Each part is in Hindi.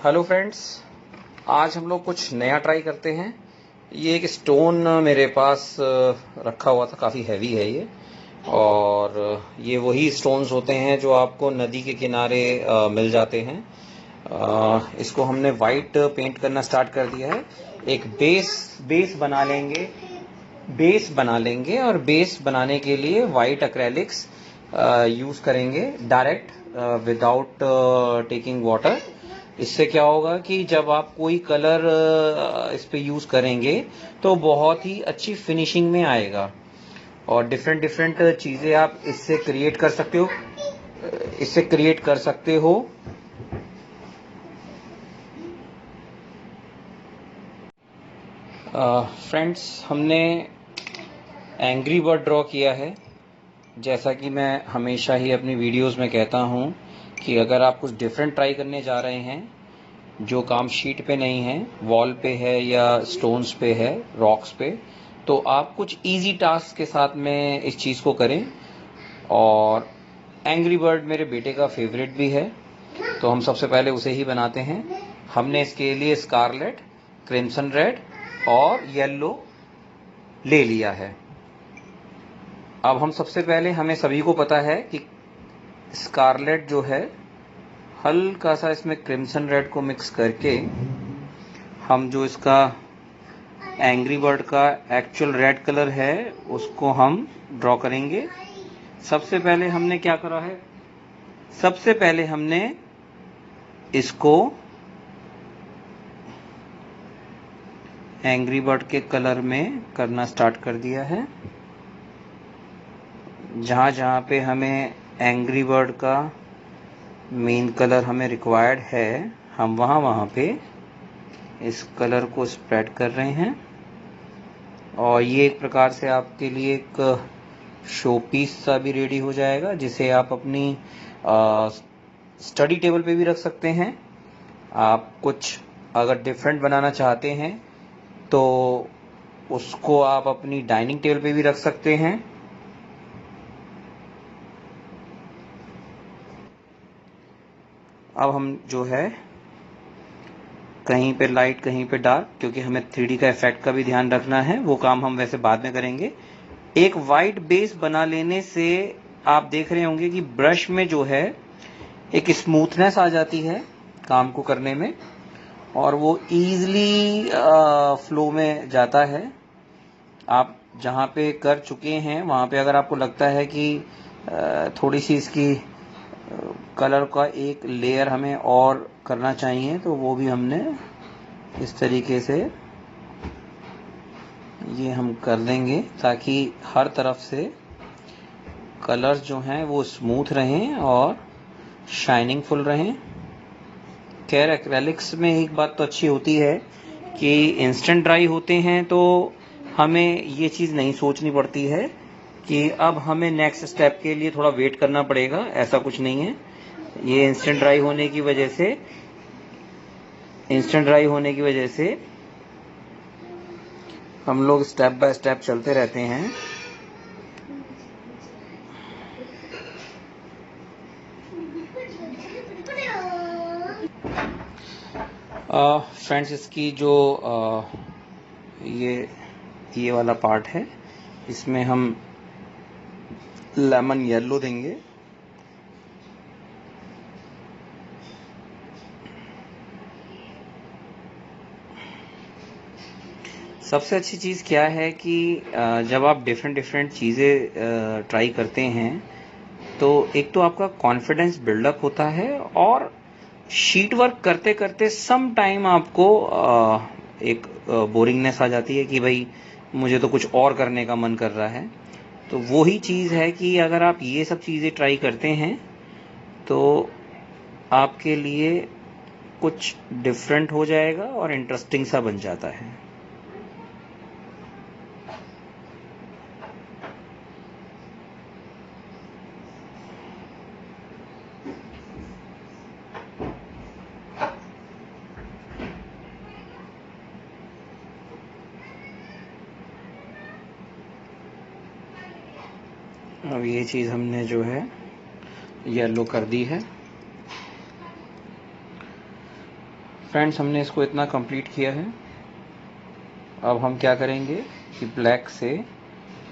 हेलो फ्रेंड्स, आज हम लोग कुछ नया ट्राई करते हैं। ये एक स्टोन मेरे पास रखा हुआ था, काफ़ी हैवी है ये। और ये वही स्टोन्स होते हैं जो आपको नदी के किनारे मिल जाते हैं। इसको हमने वाइट पेंट करना स्टार्ट कर दिया है। एक बेस बना लेंगे और बेस बनाने के लिए वाइट एक्रेलिक्स यूज़ करेंगे डायरेक्ट, विदाउट टेकिंग वाटर। इससे क्या होगा कि जब आप कोई कलर इस पे यूज़ करेंगे तो बहुत ही अच्छी फिनिशिंग में आएगा और डिफरेंट डिफरेंट चीज़ें आप इससे क्रिएट कर सकते हो। फ्रेंड्स, हमने एंग्री बर्ड ड्रॉ किया है। जैसा कि मैं हमेशा ही अपनी वीडियोस में कहता हूँ कि अगर आप कुछ डिफरेंट ट्राई करने जा रहे हैं, जो काम शीट पे नहीं है, वॉल पे है या स्टोन्स पे है, रॉक्स पे, तो आप कुछ इजी टास्क के साथ में इस चीज़ को करें। और एंग्री बर्ड मेरे बेटे का फेवरेट भी है, तो हम सबसे पहले उसे ही बनाते हैं। हमने इसके लिए स्कारलेट, क्रिम्सन रेड और येलो ले लिया है। अब हम सबसे पहले, हमें सभी को पता है कि स्कारलेट जो है, हल्का सा इसमें क्रिम्सन रेड को मिक्स करके हम जो इसका एंग्री बर्ड का एक्चुअल रेड कलर है उसको हम ड्रॉ करेंगे। सबसे पहले हमने क्या करा है, सबसे पहले हमने इसको एंग्री बर्ड के कलर में करना स्टार्ट कर दिया है। जहाँ जहाँ पे हमें एंग्री बर्ड का मेन कलर हमें रिक्वायर्ड है, हम वहाँ पे इस कलर को स्प्रेड कर रहे हैं। और ये एक प्रकार से आपके लिए एक शो पीस सा भी रेडी हो जाएगा, जिसे आप अपनी स्टडी टेबल पे भी रख सकते हैं। आप कुछ अगर डिफरेंट बनाना चाहते हैं तो उसको आप अपनी डाइनिंग टेबल पे भी रख सकते हैं। अब हम जो है, कहीं पे लाइट कहीं पे डार्क, क्योंकि हमें 3D का इफेक्ट का भी ध्यान रखना है, वो काम हम वैसे बाद में करेंगे। एक वाइट बेस बना लेने से आप देख रहे होंगे कि ब्रश में जो है एक स्मूथनेस आ जाती है काम को करने में, और वो ईजिली फ्लो में जाता है। आप जहाँ पे कर चुके हैं वहाँ पे अगर आपको लगता है कि थोड़ी सी इसकी कलर का एक लेयर हमें और करना चाहिए, तो वो भी हमने इस तरीके से ये हम कर देंगे, ताकि हर तरफ से कलर्स जो हैं वो स्मूथ रहें और शाइनिंग फुल रहें। खैर, एक्रेलिक्स में एक बात तो अच्छी होती है कि इंस्टेंट ड्राई होते हैं, तो हमें ये चीज़ नहीं सोचनी पड़ती है कि अब हमें नेक्स्ट स्टेप के लिए थोड़ा वेट करना पड़ेगा। ऐसा कुछ नहीं है। ये इंस्टेंट ड्राई होने की वजह से हम लोग स्टेप बाय स्टेप चलते रहते हैं। फ्रेंड्स, इसकी जो ये वाला पार्ट है, इसमें हम लेमन येलो देंगे। सबसे अच्छी चीज़ क्या है कि जब आप डिफरेंट डिफरेंट चीज़ें ट्राई करते हैं, तो एक तो आपका कॉन्फिडेंस बिल्डअप होता है, और शीट वर्क करते करते सम टाइम आपको एक बोरिंगनेस आ जाती है कि भाई मुझे तो कुछ और करने का मन कर रहा है। तो वो ही चीज़ है कि अगर आप ये सब चीज़ें ट्राई करते हैं तो आपके लिए कुछ डिफरेंट हो जाएगा और इंटरेस्टिंग सा बन जाता है। अब ये चीज़ हमने जो है येलो कर दी है। फ्रेंड्स, हमने इसको इतना कंप्लीट किया है। अब हम क्या करेंगे कि ब्लैक से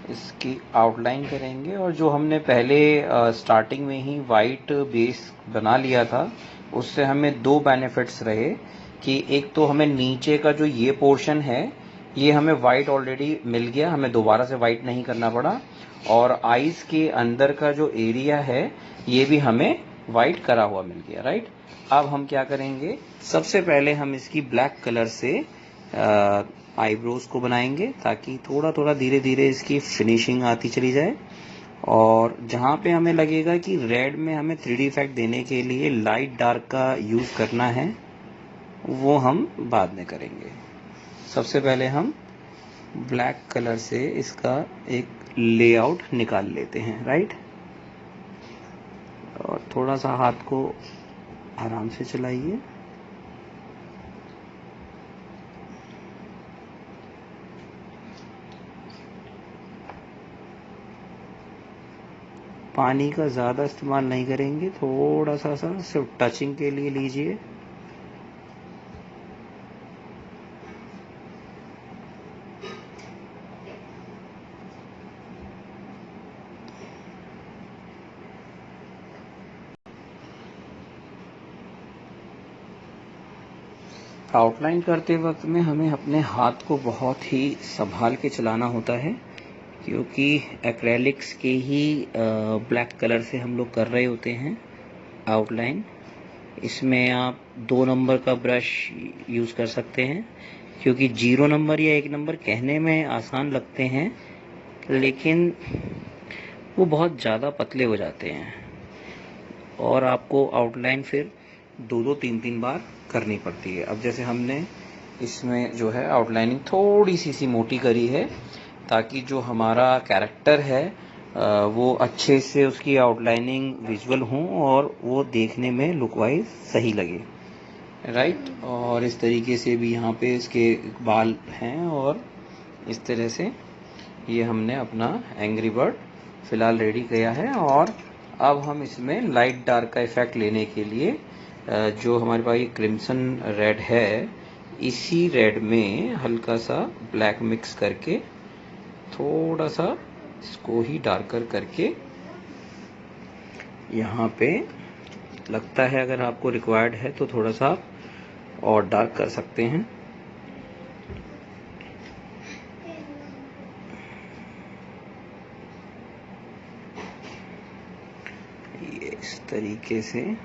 इसकी आउटलाइन करेंगे, और जो हमने पहले स्टार्टिंग में ही वाइट बेस बना लिया था, उससे हमें दो बेनिफिट्स रहे कि एक तो हमें नीचे का जो ये पोर्शन है ये हमें वाइट ऑलरेडी मिल गया, हमें दोबारा से वाइट नहीं करना पड़ा, और आईज के अंदर का जो एरिया है ये भी हमें वाइट करा हुआ मिल गया, राइट। अब हम क्या करेंगे, सबसे पहले हम इसकी ब्लैक कलर से आईब्रोज को बनाएंगे ताकि थोड़ा थोड़ा धीरे धीरे इसकी फिनिशिंग आती चली जाए। और जहाँ पे हमें लगेगा कि रेड में हमें 3D इफेक्ट देने के लिए लाइट डार्क का यूज़ करना है, वो हम बाद में करेंगे। सबसे पहले हम ब्लैक कलर से इसका एक लेआउट निकाल लेते हैं, राइट। और थोड़ा सा हाथ को आराम से चलाइए। पानी का ज़्यादा इस्तेमाल नहीं करेंगे, थोड़ा सा सिर्फ टचिंग के लिए लीजिए। आउटलाइन करते वक्त में हमें अपने हाथ को बहुत ही संभाल के चलाना होता है, क्योंकि एक्रेलिक्स के ही ब्लैक कलर से हम लोग कर रहे होते हैं आउटलाइन। इसमें आप 2 नंबर का ब्रश यूज़ कर सकते हैं, क्योंकि 0 नंबर या 1 नंबर कहने में आसान लगते हैं लेकिन वो बहुत ज़्यादा पतले हो जाते हैं, और आपको आउटलाइन फिर 2-2, 3-3 बार करनी पड़ती है। अब जैसे हमने इसमें जो है आउटलाइनिंग थोड़ी सी मोटी करी है, ताकि जो हमारा कैरेक्टर है वो अच्छे से उसकी आउटलाइनिंग विजुअल हो और वो देखने में लुक वाइज सही लगे, राइट। और इस तरीके से भी यहाँ पे इसके बाल हैं, और इस तरह से ये हमने अपना एंग्री बर्ड फिलहाल रेडी किया है। और अब हम इसमें लाइट डार्क का इफेक्ट लेने के लिए जो हमारे पास ये क्रिम्सन रेड है, इसी रेड में हल्का सा ब्लैक मिक्स करके थोड़ा सा इसको ही डार्कर करके यहाँ पे लगता है, अगर आपको रिक्वायर्ड है तो थोड़ा सा और डार्क कर सकते हैं। ये इस तरीके से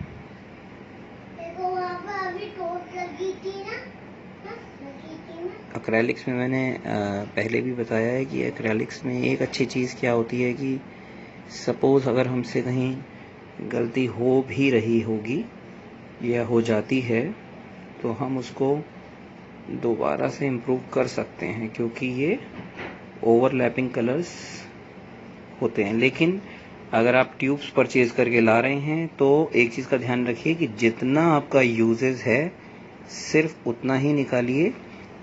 एक्रेलिक्स में मैंने पहले भी बताया है कि एक्रेलिक्स में एक अच्छी चीज़ क्या होती है कि सपोज़ अगर हमसे कहीं गलती हो भी रही होगी या हो जाती है, तो हम उसको दोबारा से इम्प्रूव कर सकते हैं, क्योंकि ये ओवरलैपिंग कलर्स होते हैं। लेकिन अगर आप ट्यूब्स परचेज करके ला रहे हैं तो एक चीज़ का ध्यान रखिए कि जितना आपका यूजेस है सिर्फ उतना ही निकालिए,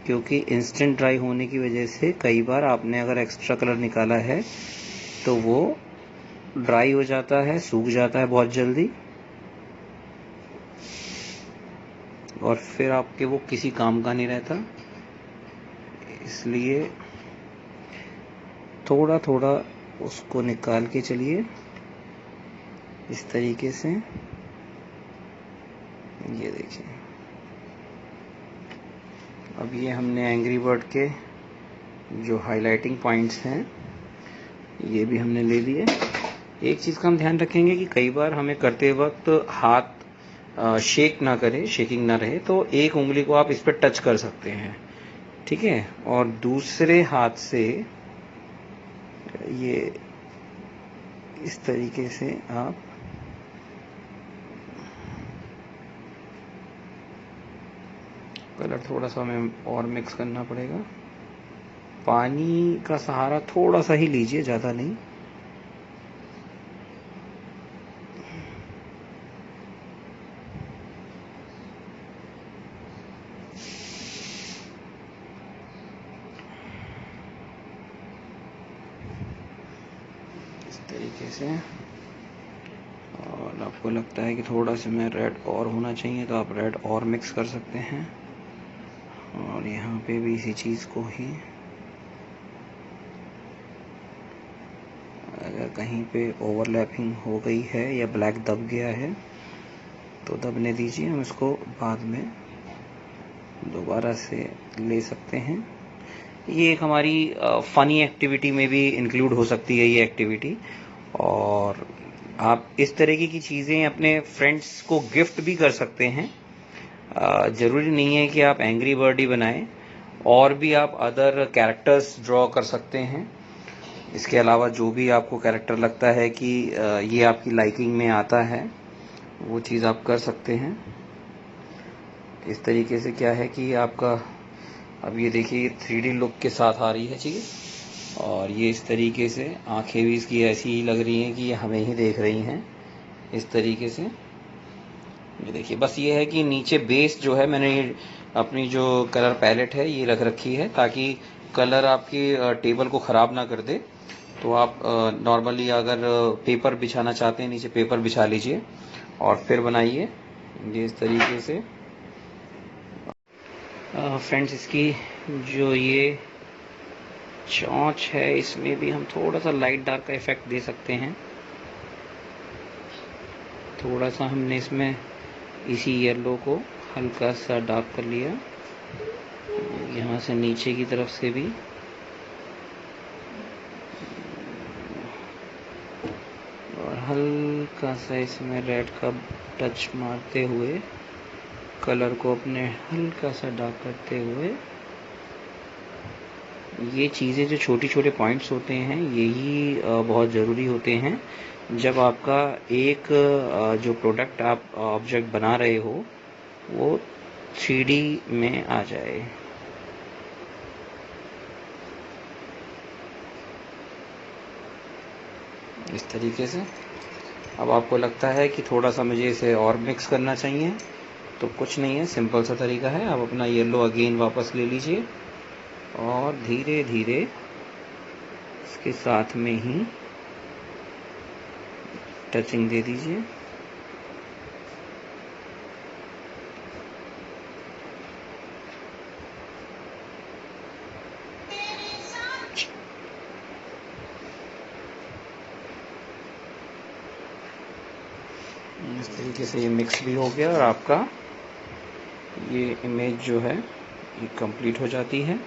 क्योंकि इंस्टेंट ड्राई होने की वजह से कई बार आपने अगर एक्स्ट्रा कलर निकाला है तो वो ड्राई हो जाता है, सूख जाता है बहुत जल्दी, और फिर आपके वो किसी काम का नहीं रहता। इसलिए थोड़ा थोड़ा उसको निकाल के चलिए इस तरीके से। ये देखिए, अब ये हमने एंग्री बर्ड के जो हाइलाइटिंग पॉइंट्स हैं ये भी हमने ले लिए। एक चीज़ का हम ध्यान रखेंगे कि कई बार हमें करते वक्त हाथ शेक ना करे, शेकिंग ना रहे, तो एक उंगली को आप इस पर टच कर सकते हैं, ठीक है, और दूसरे हाथ से ये इस तरीके से आप कलर थोड़ा सा हमें और मिक्स करना पड़ेगा। पानी का सहारा थोड़ा सा ही लीजिए, ज़्यादा नहीं। इस तरीके से, और अब आपको लगता है कि थोड़ा सा में रेड और होना चाहिए तो आप रेड और मिक्स कर सकते हैं। और यहाँ पे भी इसी चीज़ को ही अगर कहीं पे ओवरलैपिंग हो गई है या ब्लैक दब गया है तो दबने दीजिए, हम इसको बाद में दोबारा से ले सकते हैं। ये एक हमारी फ़नी एक्टिविटी में भी इंक्लूड हो सकती है ये एक्टिविटी, और आप इस तरीके की चीज़ें अपने फ्रेंड्स को गिफ्ट भी कर सकते हैं। ज़रूरी नहीं है कि आप एंग्री बर्ड ही बनाएं, और भी आप अदर कैरेक्टर्स ड्रॉ कर सकते हैं। इसके अलावा जो भी आपको कैरेक्टर लगता है कि ये आपकी लाइकिंग में आता है, वो चीज़ आप कर सकते हैं। इस तरीके से क्या है कि आपका अब ये देखिए 3D लुक के साथ आ रही है चीज़, और ये इस तरीके से आंखें भी इसकी ऐसी ही लग रही हैं कि ये हमें ही देख रही हैं इस तरीके से। ये देखिए, बस ये है कि नीचे बेस जो है मैंने ये अपनी जो कलर पैलेट है ये रख रखी है ताकि कलर आपकी टेबल को ख़राब ना कर दे। तो आप नॉर्मली अगर पेपर बिछाना चाहते हैं नीचे पेपर बिछा लीजिए और फिर बनाइए ये इस तरीके से। फ्रेंड्स, इसकी जो ये चोंच है इसमें भी हम थोड़ा सा लाइट डार्क का इफेक्ट दे सकते हैं। थोड़ा सा हमने इसमें इसी येलो को हल्का सा डार्क कर लिया, यहाँ से नीचे की तरफ से भी, और हल्का सा इसमें रेड का टच मारते हुए कलर को अपने हल्का सा डार्क करते हुए। ये चीज़ें जो छोटी छोटे पॉइंट्स होते हैं यही बहुत ज़रूरी होते हैं जब आपका एक जो प्रोडक्ट आप ऑब्जेक्ट बना रहे हो वो 3D में आ जाए। इस तरीके से अब आपको लगता है कि थोड़ा सा मुझे इसे और मिक्स करना चाहिए, तो कुछ नहीं है, सिंपल सा तरीका है। आप अपना येलो अगेन वापस ले लीजिए और धीरे धीरे इसके साथ में ही टचिंग दे दीजिए। इस तरीके से ये मिक्स भी हो गया और आपका ये इमेज जो है ये कंप्लीट हो जाती है।